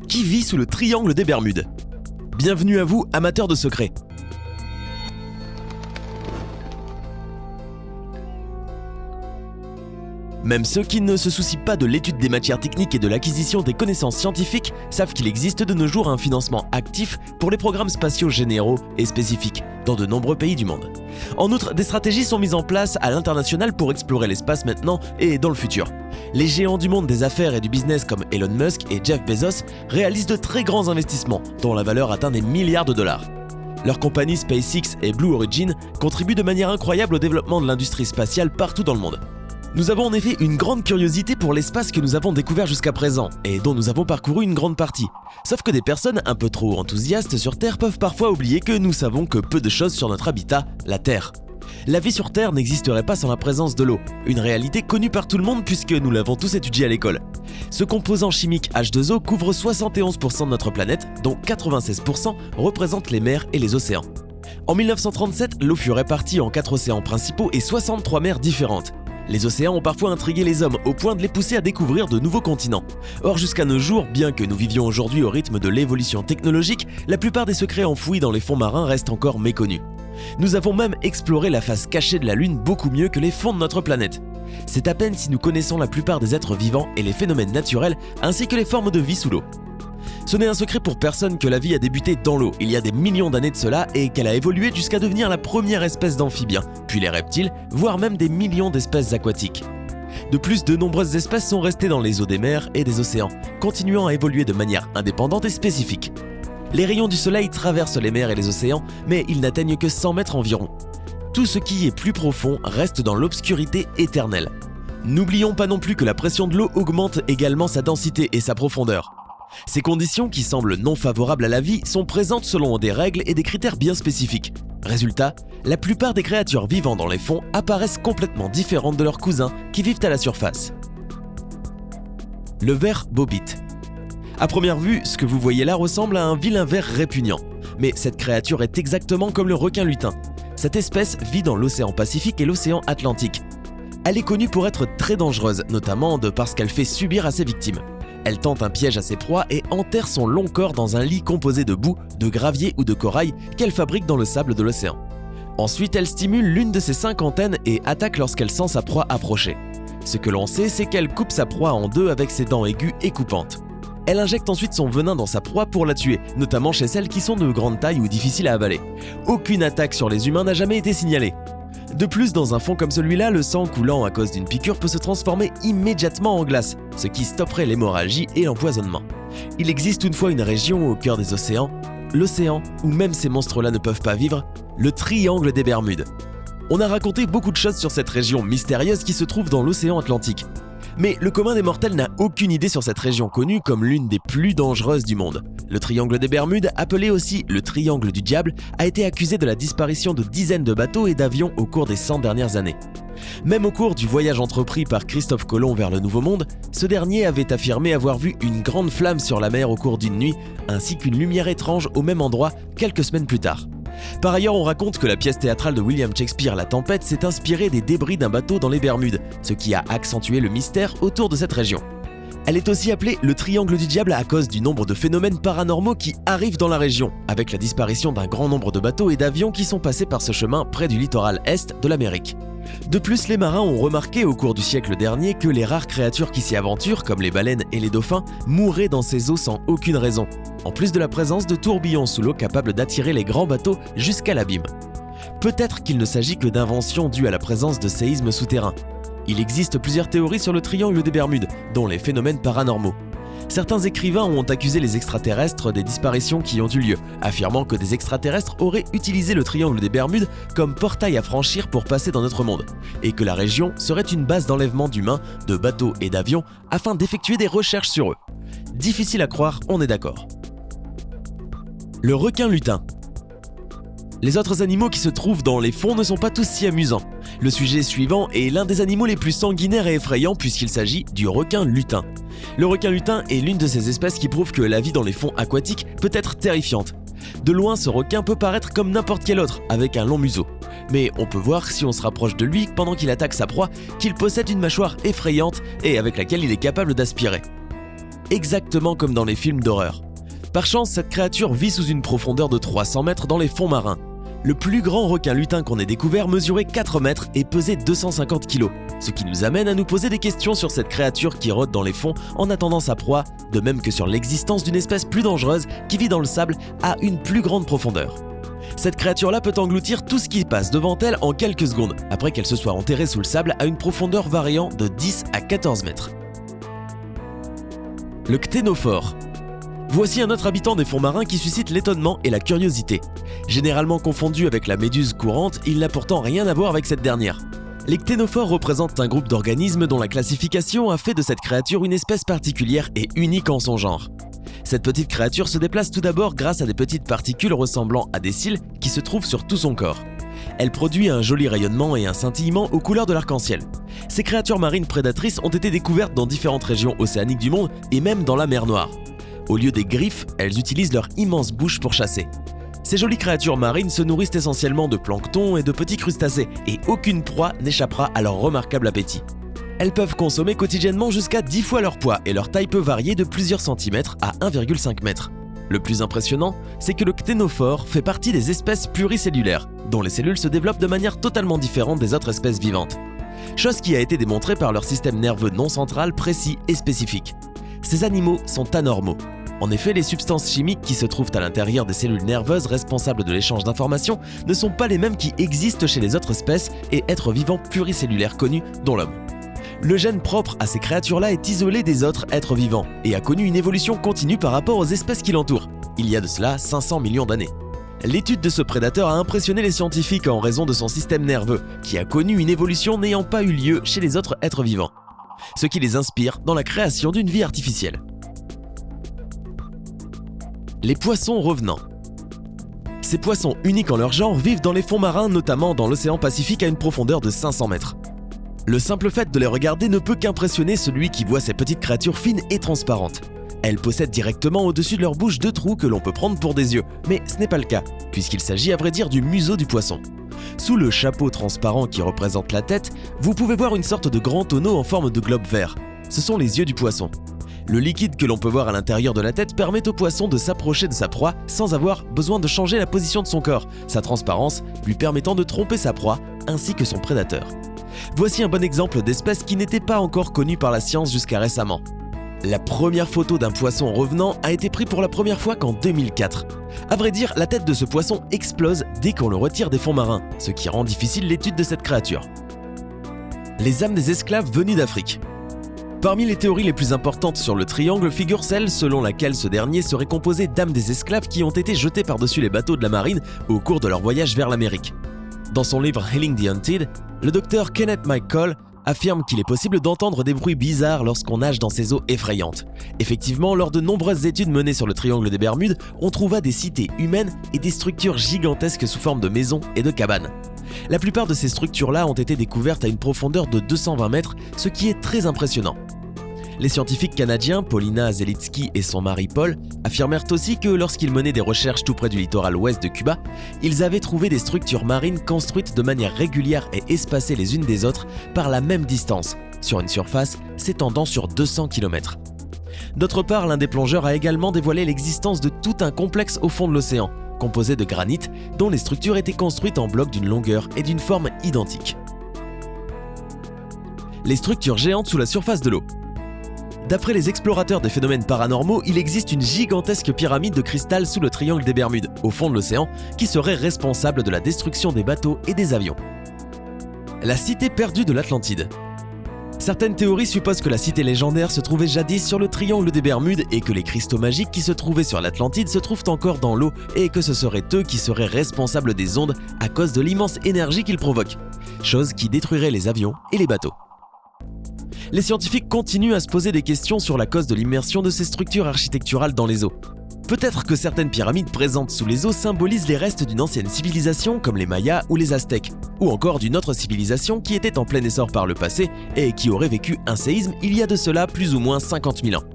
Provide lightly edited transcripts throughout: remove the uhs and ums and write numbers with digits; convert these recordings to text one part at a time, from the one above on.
Qui vit sous le triangle des Bermudes? Bienvenue à vous, amateurs de secrets. Même ceux qui ne se soucient pas de l'étude des matières techniques et de l'acquisition des connaissances scientifiques savent qu'il existe de nos jours un financement actif pour les programmes spatiaux généraux et spécifiques dans de nombreux pays du monde. En outre, des stratégies sont mises en place à l'international pour explorer l'espace maintenant et dans le futur. Les géants du monde des affaires et du business comme Elon Musk et Jeff Bezos réalisent de très grands investissements dont la valeur atteint des milliards de dollars. Leurs compagnies SpaceX et Blue Origin contribuent de manière incroyable au développement de l'industrie spatiale partout dans le monde. Nous avons en effet une grande curiosité pour l'espace que nous avons découvert jusqu'à présent et dont nous avons parcouru une grande partie. Sauf que des personnes un peu trop enthousiastes sur Terre peuvent parfois oublier que nous savons que peu de choses sur notre habitat, la Terre. La vie sur Terre n'existerait pas sans la présence de l'eau, une réalité connue par tout le monde puisque nous l'avons tous étudié à l'école. Ce composant chimique H2O couvre 71% de notre planète, dont 96% représentent les mers et les océans. En 1937, l'eau fut répartie en 4 océans principaux et 63 mers différentes. Les océans ont parfois intrigué les hommes au point de les pousser à découvrir de nouveaux continents. Or, jusqu'à nos jours, bien que nous vivions aujourd'hui au rythme de l'évolution technologique, la plupart des secrets enfouis dans les fonds marins restent encore méconnus. Nous avons même exploré la face cachée de la Lune beaucoup mieux que les fonds de notre planète. C'est à peine si nous connaissons la plupart des êtres vivants et les phénomènes naturels, ainsi que les formes de vie sous l'eau. Ce n'est un secret pour personne que la vie a débuté dans l'eau il y a des millions d'années de cela et qu'elle a évolué jusqu'à devenir la première espèce d'amphibiens, puis les reptiles, voire même des millions d'espèces aquatiques. De plus, de nombreuses espèces sont restées dans les eaux des mers et des océans, continuant à évoluer de manière indépendante et spécifique. Les rayons du soleil traversent les mers et les océans, mais ils n'atteignent que 100 mètres environ. Tout ce qui est plus profond reste dans l'obscurité éternelle. N'oublions pas non plus que la pression de l'eau augmente également sa densité et sa profondeur. Ces conditions, qui semblent non favorables à la vie, sont présentes selon des règles et des critères bien spécifiques. Résultat, la plupart des créatures vivant dans les fonds apparaissent complètement différentes de leurs cousins qui vivent à la surface. Le ver bobite. À première vue, ce que vous voyez là ressemble à un vilain ver répugnant. Mais cette créature est exactement comme le requin lutin. Cette espèce vit dans l'océan Pacifique et l'océan Atlantique. Elle est connue pour être très dangereuse, notamment de parce qu'elle fait subir à ses victimes. Elle tente un piège à ses proies et enterre son long corps dans un lit composé de boue, de gravier ou de corail qu'elle fabrique dans le sable de l'océan. Ensuite, elle stimule l'une de ses 5 antennes et attaque lorsqu'elle sent sa proie approcher. Ce que l'on sait, c'est qu'elle coupe sa proie en deux avec ses dents aiguës et coupantes. Elle injecte ensuite son venin dans sa proie pour la tuer, notamment chez celles qui sont de grande taille ou difficiles à avaler. Aucune attaque sur les humains n'a jamais été signalée. De plus, dans un fond comme celui-là, le sang coulant à cause d'une piqûre peut se transformer immédiatement en glace, ce qui stopperait l'hémorragie et l'empoisonnement. Il existe toutefois une région au cœur des océans, l'océan où même ces monstres-là ne peuvent pas vivre, le triangle des Bermudes. On a raconté beaucoup de choses sur cette région mystérieuse qui se trouve dans l'océan Atlantique. Mais le commun des mortels n'a aucune idée sur cette région connue comme l'une des plus dangereuses du monde. Le triangle des Bermudes, appelé aussi le triangle du diable, a été accusé de la disparition de dizaines de bateaux et d'avions au cours des 100 dernières années. Même au cours du voyage entrepris par Christophe Colomb vers le Nouveau Monde, ce dernier avait affirmé avoir vu une grande flamme sur la mer au cours d'une nuit, ainsi qu'une lumière étrange au même endroit quelques semaines plus tard. Par ailleurs, on raconte que la pièce théâtrale de William Shakespeare, La Tempête, s'est inspirée des débris d'un bateau dans les Bermudes, ce qui a accentué le mystère autour de cette région. Elle est aussi appelée le triangle du diable à cause du nombre de phénomènes paranormaux qui arrivent dans la région, avec la disparition d'un grand nombre de bateaux et d'avions qui sont passés par ce chemin près du littoral est de l'Amérique. De plus, les marins ont remarqué au cours du siècle dernier que les rares créatures qui s'y aventurent, comme les baleines et les dauphins, mourraient dans ces eaux sans aucune raison, en plus de la présence de tourbillons sous l'eau capables d'attirer les grands bateaux jusqu'à l'abîme. Peut-être qu'il ne s'agit que d'inventions dues à la présence de séismes souterrains. Il existe plusieurs théories sur le triangle des Bermudes, dont les phénomènes paranormaux. Certains écrivains ont accusé les extraterrestres des disparitions qui ont eu lieu, affirmant que des extraterrestres auraient utilisé le triangle des Bermudes comme portail à franchir pour passer dans notre monde, et que la région serait une base d'enlèvement d'humains, de bateaux et d'avions afin d'effectuer des recherches sur eux. Difficile à croire, on est d'accord. Le requin lutin. Les autres animaux qui se trouvent dans les fonds ne sont pas tous si amusants. Le sujet suivant est l'un des animaux les plus sanguinaires et effrayants puisqu'il s'agit du requin lutin. Le requin lutin est l'une de ces espèces qui prouvent que la vie dans les fonds aquatiques peut être terrifiante. De loin, ce requin peut paraître comme n'importe quel autre, avec un long museau. Mais on peut voir, si on se rapproche de lui pendant qu'il attaque sa proie, qu'il possède une mâchoire effrayante et avec laquelle il est capable d'aspirer. exactement comme dans les films d'horreur. Par chance, cette créature vit sous une profondeur de 300 mètres dans les fonds marins. Le plus grand requin lutin qu'on ait découvert mesurait 4 mètres et pesait 250 kg, ce qui nous amène à nous poser des questions sur cette créature qui rôde dans les fonds en attendant sa proie, de même que sur l'existence d'une espèce plus dangereuse qui vit dans le sable à une plus grande profondeur. Cette créature-là peut engloutir tout ce qui passe devant elle en quelques secondes, après qu'elle se soit enterrée sous le sable à une profondeur variant de 10 à 14 mètres. Le cténophore. Voici un autre habitant des fonds marins qui suscite l'étonnement et la curiosité. Généralement confondu avec la méduse courante, il n'a pourtant rien à voir avec cette dernière. Les cténophores représentent un groupe d'organismes dont la classification a fait de cette créature une espèce particulière et unique en son genre. Cette petite créature se déplace tout d'abord grâce à des petites particules ressemblant à des cils qui se trouvent sur tout son corps. Elle produit un joli rayonnement et un scintillement aux couleurs de l'arc-en-ciel. Ces créatures marines prédatrices ont été découvertes dans différentes régions océaniques du monde et même dans la mer Noire. Au lieu des griffes, elles utilisent leur immense bouche pour chasser. Ces jolies créatures marines se nourrissent essentiellement de plancton et de petits crustacés et aucune proie n'échappera à leur remarquable appétit. Elles peuvent consommer quotidiennement jusqu'à 10 fois leur poids et leur taille peut varier de plusieurs centimètres à 1,5 mètre. Le plus impressionnant, c'est que le cténophore fait partie des espèces pluricellulaires, dont les cellules se développent de manière totalement différente des autres espèces vivantes. Chose qui a été démontrée par leur système nerveux non central précis et spécifique. Ces animaux sont anormaux. En effet, les substances chimiques qui se trouvent à l'intérieur des cellules nerveuses responsables de l'échange d'informations ne sont pas les mêmes qui existent chez les autres espèces et êtres vivants pluricellulaires connus, dont l'homme. Le gène propre à ces créatures-là est isolé des autres êtres vivants et a connu une évolution continue par rapport aux espèces qui l'entourent, il y a de cela 500 millions d'années. L'étude de ce prédateur a impressionné les scientifiques en raison de son système nerveux, qui a connu une évolution n'ayant pas eu lieu chez les autres êtres vivants, ce qui les inspire dans la création d'une vie artificielle. Les poissons revenants. Ces poissons uniques en leur genre vivent dans les fonds marins, notamment dans l'océan Pacifique à une profondeur de 500 mètres. Le simple fait de les regarder ne peut qu'impressionner celui qui voit ces petites créatures fines et transparentes. Elles possèdent directement au-dessus de leur bouche 2 trous que l'on peut prendre pour des yeux, mais ce n'est pas le cas, puisqu'il s'agit à vrai dire du museau du poisson. Sous le chapeau transparent qui représente la tête, vous pouvez voir une sorte de grand tonneau en forme de globe vert. Ce sont les yeux du poisson. Le liquide que l'on peut voir à l'intérieur de la tête permet au poisson de s'approcher de sa proie sans avoir besoin de changer la position de son corps, sa transparence lui permettant de tromper sa proie ainsi que son prédateur. Voici un bon exemple d'espèce qui n'était pas encore connue par la science jusqu'à récemment. La première photo d'un poisson revenant a été prise pour la première fois qu'en 2004. À vrai dire, la tête de ce poisson explose dès qu'on le retire des fonds marins, ce qui rend difficile l'étude de cette créature. Les âmes des esclaves venus d'Afrique. Parmi les théories les plus importantes sur le triangle figure celle selon laquelle ce dernier serait composé d'âmes des esclaves qui ont été jetées par-dessus les bateaux de la marine au cours de leur voyage vers l'Amérique. Dans son livre Healing the Hunted, le docteur Kenneth McCall affirme qu'il est possible d'entendre des bruits bizarres lorsqu'on nage dans ces eaux effrayantes. Effectivement, lors de nombreuses études menées sur le triangle des Bermudes, on trouva des cités humaines et des structures gigantesques sous forme de maisons et de cabanes. La plupart de ces structures-là ont été découvertes à une profondeur de 220 mètres, ce qui est très impressionnant. Les scientifiques canadiens Paulina Zelitsky et son mari Paul affirmèrent aussi que lorsqu'ils menaient des recherches tout près du littoral ouest de Cuba, ils avaient trouvé des structures marines construites de manière régulière et espacées les unes des autres par la même distance, sur une surface s'étendant sur 200 km. D'autre part, l'un des plongeurs a également dévoilé l'existence de tout un complexe au fond de l'océan, composé de granit, dont les structures étaient construites en blocs d'une longueur et d'une forme identiques. Les structures géantes sous la surface de l'eau. D'après les explorateurs des phénomènes paranormaux, il existe une gigantesque pyramide de cristal sous le triangle des Bermudes, au fond de l'océan, qui serait responsable de la destruction des bateaux et des avions. La cité perdue de l'Atlantide. Certaines théories supposent que la cité légendaire se trouvait jadis sur le triangle des Bermudes et que les cristaux magiques qui se trouvaient sur l'Atlantide se trouvent encore dans l'eau et que ce seraient eux qui seraient responsables des ondes à cause de l'immense énergie qu'ils provoquent, chose qui détruirait les avions et les bateaux. Les scientifiques continuent à se poser des questions sur la cause de l'immersion de ces structures architecturales dans les eaux. Peut-être que certaines pyramides présentes sous les eaux symbolisent les restes d'une ancienne civilisation comme les Mayas ou les Aztèques, ou encore d'une autre civilisation qui était en plein essor par le passé et qui aurait vécu un séisme il y a de cela plus ou moins 50 000 ans.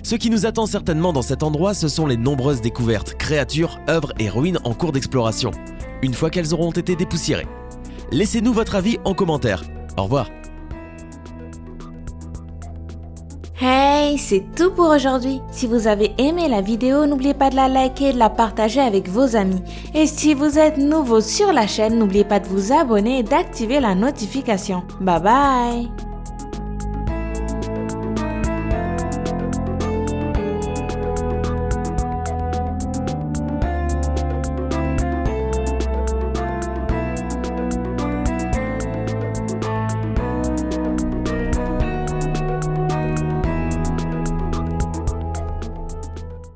Ce qui nous attend certainement dans cet endroit, ce sont les nombreuses découvertes, créatures, œuvres et ruines en cours d'exploration, une fois qu'elles auront été dépoussiérées. Laissez-nous votre avis en commentaire. Au revoir. Hey Hey, c'est tout pour aujourd'hui. Si vous avez aimé la vidéo, n'oubliez pas de la liker et de la partager avec vos amis. Et si vous êtes nouveau sur la chaîne, n'oubliez pas de vous abonner et d'activer la notification. Bye bye!